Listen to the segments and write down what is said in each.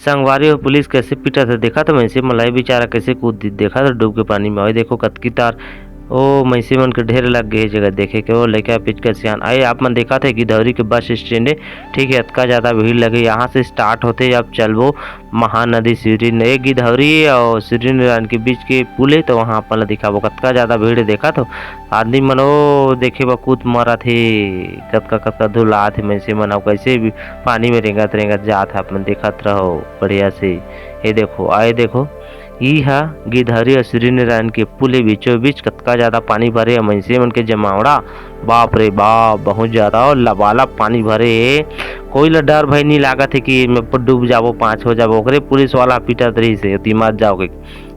संगवारी और पुलिस कैसे पीटा था देखा तो वैसे मलाई बेचारा कैसे कूद देखा तो डूब के पानी में। और देखो कतकी तार ओ मैसी मन के ढेर लग गए जगह देखे के वो लड़का पिच कर सियान आए आप मन देखा थे गिधौरी के बस स्टैंड है। ठीक है इतना ज़्यादा भीड़ लगे यहाँ से स्टार्ट होते अब चलबो महानदी सिरी ने गिधौरी और सिरी नारायण के बीच के पुल है तो वहाँ अपन दिखाबो कतका ज़्यादा भीड़ देखा तो आदमी मन ओ देखे बा कूद मारा थे कतका कतका धुला थे मैसे मन कैसे भी पानी में रेंगत रेंगत जात है अपन देखत रहो बढ़िया से। ये देखो आए देखो इहा गिधौरी और श्री नारायण के पुल बीचों बीच कतका ज्यादा पानी भरे मनसे मन के जमावड़ा बाप रे बाप बहुत ज्यादा और लबालब पानी भरे कोई ला डर भय नहीं लागत है कि मैं डूब जाबो पाँच हो जाबो ओकरे पुलिस वाला पीटत रही से तिमात जाओगे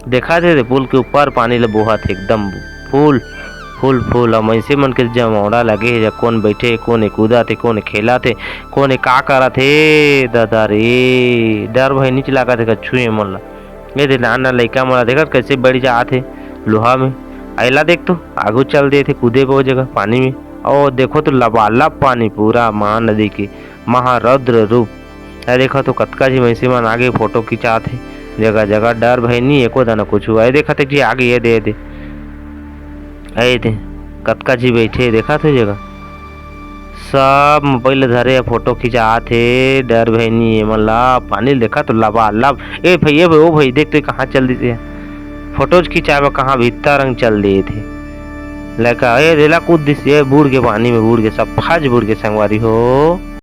देखा थे पुल के ऊपर पानी ला बोहत एकदम फूल फूल फूल और मनसे मन के जमावड़ा लगे है कौन बैठे कौन कूदा थे कौन खेला थे कौन का करा थे दादा रे डर भय नहीं लागत है छुए मन ला। ये दे नाना लड़का मोला देखत कैसे बढ़ जात है लोहा में आइला देख तो आगू चल दिए थे कूदे वो जगह पानी में और देखो तो लबालब पानी पूरा महानदी के महारौद्र रूप। अरे देखो तो कतका जी वैसे मन आगे फोटो खिंचात है जगह जगह डर भय नहीं एको दाना कुछ हुआ है देखा थे जी आगे ये दे कतका जी बैठे देखा थे जगह सब मोबाइल धरे फोटो खिंचात हे डर भय नहीं मतलब पानी देखा तो लबालब ए भाई ओ भाई देख तो कहाँ चल दी थे फोटोज खिंचावे कहाँ भीतर रंग चल दिए थे लड़का ए रेला कूद दिस बूढ़ के पानी में बूढ़ के सब फज बूढ़ के संगवारी हो।